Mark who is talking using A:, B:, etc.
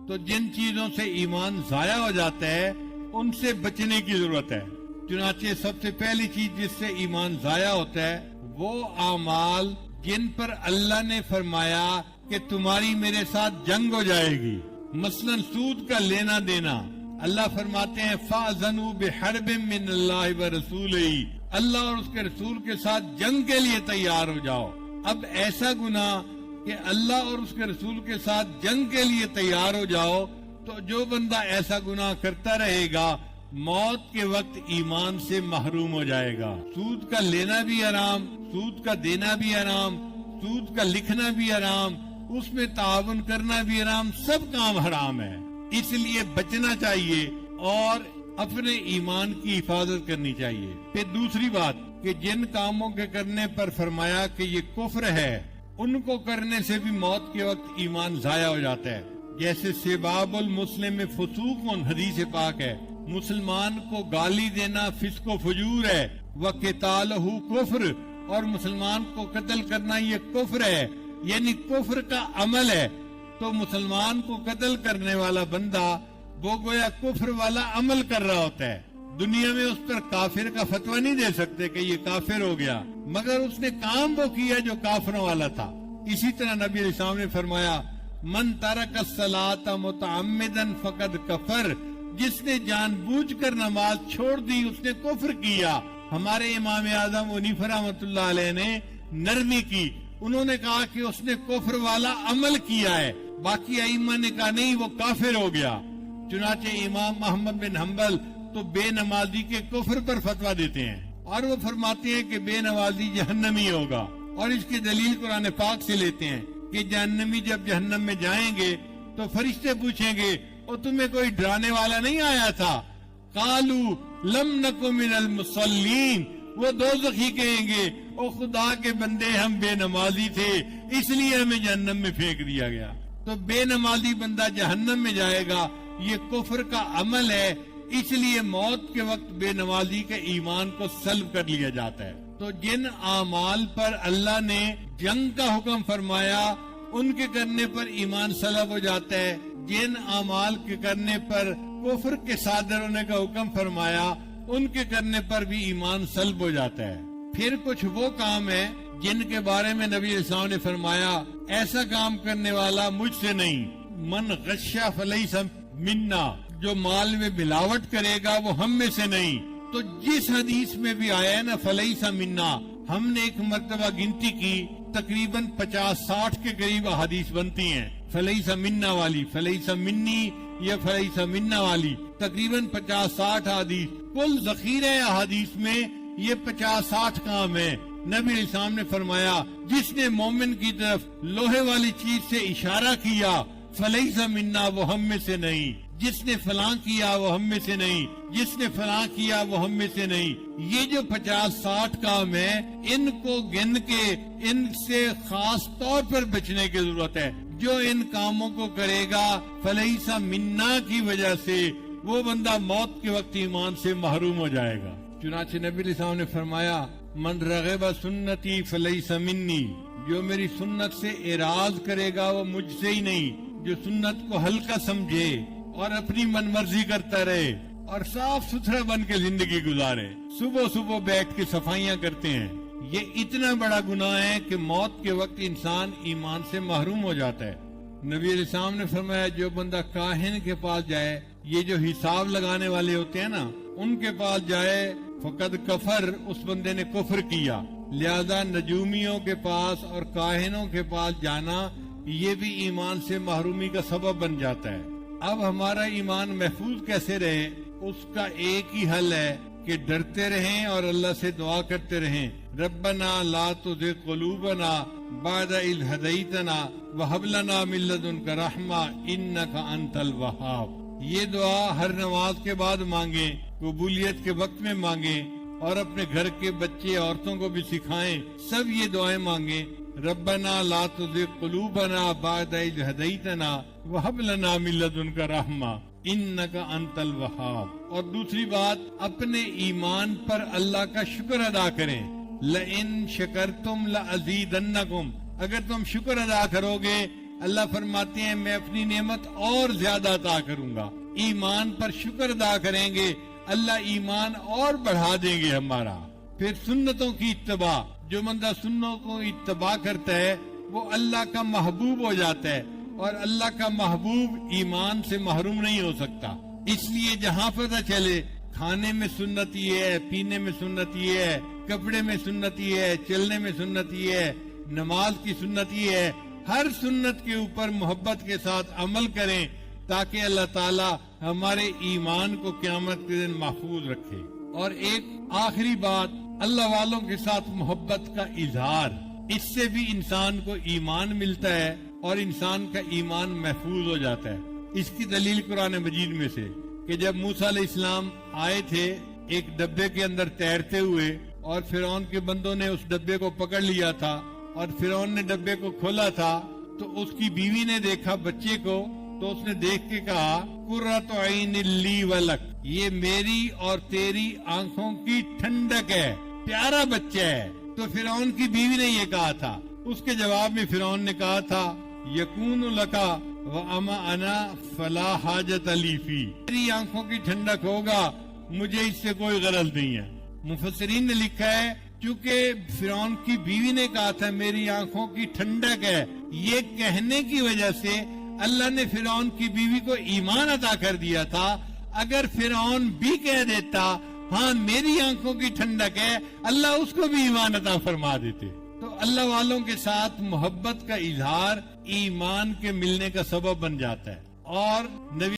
A: تو جن چیزوں سے ایمان ضائع ہو جاتا ہے ان سے بچنے کی ضرورت ہے۔ چنانچہ سب سے پہلی چیز جس سے ایمان ضائع ہوتا ہے وہ اعمال جن پر اللہ نے فرمایا کہ تمہاری میرے ساتھ جنگ ہو جائے گی، مثلا سود کا لینا دینا۔ اللہ فرماتے ہیں فَأْذَنُوا بِحَرْبٍ مِّنَ اللَّهِ وَرَسُولِهِ، اللہ اور اس کے رسول کے ساتھ جنگ کے لیے تیار ہو جاؤ۔ اب ایسا گناہ کہ اللہ اور اس کے رسول کے ساتھ جنگ کے لیے تیار ہو جاؤ، تو جو بندہ ایسا گناہ کرتا رہے گا موت کے وقت ایمان سے محروم ہو جائے گا۔ سود کا لینا بھی حرام، سود کا دینا بھی حرام، سود کا لکھنا بھی حرام، اس میں تعاون کرنا بھی حرام، سب کام حرام ہے۔ اس لیے بچنا چاہیے اور اپنے ایمان کی حفاظت کرنی چاہیے۔ پھر دوسری بات کہ جن کاموں کے کرنے پر فرمایا کہ یہ کفر ہے، ان کو کرنے سے بھی موت کے وقت ایمان ضائع ہو جاتا ہے۔ جیسے سباب المسلم فسوق، حدیث پاک ہے، مسلمان کو گالی دینا فسق و فجور ہے، وقتالہ کفر، اور مسلمان کو قتل کرنا یہ کفر ہے، یعنی کفر کا عمل ہے۔ تو مسلمان کو قتل کرنے والا بندہ وہ گویا کفر والا عمل کر رہا ہوتا ہے۔ دنیا میں اس پر کافر کا فتویٰ نہیں دے سکتے کہ یہ کافر ہو گیا، مگر اس نے کام وہ کیا جو کافروں والا تھا۔ اسی طرح نبی علیہ السلام نے فرمایا من ترک الصلاۃ متعمدا فقد کفر، جس نے جان بوجھ کر نماز چھوڑ دی اس نے کفر کیا۔ ہمارے امام اعظم حنیفہ رحمۃ اللہ علیہ نے نرمی کی، انہوں نے کہا کہ اس نے کفر والا عمل کیا ہے، باقی ائمہ نے کہا نہیں وہ کافر ہو گیا۔ چنانچہ امام احمد بن حنبل تو بے نمازی کے کفر پر فتویٰ دیتے ہیں، اور وہ فرماتے ہیں کہ بے نمازی جہنمی ہوگا، اور اس کی دلیل قرآن پاک سے لیتے ہیں کہ جہنمی جب جہنم میں جائیں گے تو فرشتے پوچھیں گے اور تمہیں کوئی ڈرانے والا نہیں آیا تھا؟ قالوا لم نک من المصلین، وہ دوزخی کہیں گے او خدا کے بندے ہم بے نمازی تھے اس لیے ہمیں جہنم میں پھینک دیا گیا۔ تو بے نمازی بندہ جہنم میں جائے گا، یہ کفر کا عمل ہے، اس لیے موت کے وقت بے نمازی کے ایمان کو سلب کر لیا جاتا ہے۔ تو جن اعمال پر اللہ نے جنگ کا حکم فرمایا ان کے کرنے پر ایمان سلب ہو جاتا ہے، جن اعمال کے کرنے پر کفر کے صادر ہونے کا حکم فرمایا ان کے کرنے پر بھی ایمان سلب ہو جاتا ہے۔ پھر کچھ وہ کام ہے جن کے بارے میں نبی علیہ السلام نے فرمایا ایسا کام کرنے والا مجھ سے نہیں، من غشا فلیس منا، جو مال میں ملاوٹ کرے گا وہ ہم میں سے نہیں۔ تو جس حدیث میں بھی آیا ہے نا فلیس منا، ہم نے ایک مرتبہ گنتی کی تقریباً 50-60 کے قریب حدیث بنتی ہیں فلیس منا والی، فلیس منی یا فلیس منا والی، تقریباً 50-60 حدیث، کل ذخیرہ حدیث میں یہ 50-60 کام ہے۔ نبی علیہ السلام نے فرمایا جس نے مومن کی طرف لوہے والی چیز سے اشارہ کیا فلیس منا، وہ ہم میں سے نہیں، جس نے فلاں کیا وہ ہم میں سے نہیں، جس نے فلاں کیا وہ ہم میں سے نہیں۔ یہ جو 50-60 کام ہے ان کو گن کے ان سے خاص طور پر بچنے کی ضرورت ہے۔ جو ان کاموں کو کرے گا فلیس منا کی وجہ سے وہ بندہ موت کے وقت ایمان سے محروم ہو جائے گا۔ چنانچہ نبی علیہ السلام نے فرمایا من رغب سنتی فلیس منی، جو میری سنت سے اعراض کرے گا وہ مجھ سے ہی نہیں۔ جو سنت کو ہلکا سمجھے اور اپنی من مرضی کرتا رہے اور صاف ستھرا بن کے زندگی گزارے، صبح صبح بیٹھ کے صفائیاں کرتے ہیں، یہ اتنا بڑا گناہ ہے کہ موت کے وقت انسان ایمان سے محروم ہو جاتا ہے۔ نبی علیہ السلام نے فرمایا جو بندہ کاہن کے پاس جائے، یہ جو حساب لگانے والے ہوتے ہیں نا، ان کے پاس جائے فقد کفر، اس بندے نے کفر کیا۔ لہذا نجومیوں کے پاس اور کاہنوں کے پاس جانا یہ بھی ایمان سے محرومی کا سبب بن جاتا ہے۔ اب ہمارا ایمان محفوظ کیسے رہے؟ اس کا ایک ہی حل ہے کہ ڈرتے رہیں اور اللہ سے دعا کرتے رہیں ربنا لا تزغ قلوبنا بعد اذ ہدیتنا وہب لنا من لدنک رحمہ انک انت الوہاب۔ یہ دعا ہر نماز کے بعد مانگیں، قبولیت کے وقت میں مانگیں، اور اپنے گھر کے بچے عورتوں کو بھی سکھائیں، سب یہ دعائیں مانگیں ربنا لا تزغ قلوبنا بعد اذ ہدیتنا وہب لنا من لدنک رحمہ انک انت الوہاب۔ اور دوسری بات اپنے ایمان پر اللہ کا شکر ادا کریں، لئن شکرتم لازیدنکم، اگر تم شکر ادا کرو گے اللہ فرماتے ہیں میں اپنی نعمت اور زیادہ عطا کروں گا. ایمان پر شکر ادا کریں گے اللہ ایمان اور بڑھا دیں گے ہمارا. پھر سنتوں کی اتباع، جو بندہ سنتوں کو اتباع کرتا ہے وہ اللہ کا محبوب ہو جاتا ہے، اور اللہ کا محبوب ایمان سے محروم نہیں ہو سکتا. اس لیے جہاں پتہ چلے کھانے میں سنت یہ ہے، پینے میں سنت یہ ہے، کپڑے میں سنت یہ ہے، چلنے میں سنت یہ ہے، نماز کی سنت یہ ہے، ہر سنت کے اوپر محبت کے ساتھ عمل کریں تاکہ اللہ تعالی ہمارے ایمان کو قیامت کے دن محفوظ رکھے. اور ایک آخری بات، اللہ والوں کے ساتھ محبت کا اظہار، اس سے بھی انسان کو ایمان ملتا ہے اور انسان کا ایمان محفوظ ہو جاتا ہے. اس کی دلیل قرآن مجید میں سے کہ جب موسیٰ علیہ السلام آئے تھے ایک ڈبے کے اندر تیرتے ہوئے، اور فرعون کے بندوں نے اس ڈبے کو پکڑ لیا تھا، اور فرعون نے ڈبے کو کھولا تھا تو اس کی بیوی نے دیکھا بچے کو، تو اس نے دیکھ کے کہا قرۃ عین لی ولک، یہ میری اور تیری آنکھوں کی ٹھنڈک ہے، پیارا بچہ ہے. تو فرعون کی بیوی نے یہ کہا تھا. اس کے جواب میں فرعون نے کہا تھا یکون لکا واما انا فلا حاجت لی فی، میری آنکھوں کی ٹھنڈک ہوگا، مجھے اس سے کوئی غرض نہیں ہے. مفسرین نے لکھا ہے چونکہ فرعون کی بیوی نے کہا تھا میری آنکھوں کی ٹھنڈک ہے، یہ کہنے کی وجہ سے اللہ نے فرعون کی بیوی کو ایمان عطا کر دیا تھا. اگر فرعون بھی کہہ دیتا ہاں میری آنکھوں کی ٹھنڈک ہے، اللہ اس کو بھی ایمان عطا فرما دیتے. تو اللہ والوں کے ساتھ محبت کا اظہار ایمان کے ملنے کا سبب بن جاتا ہے. اور نبی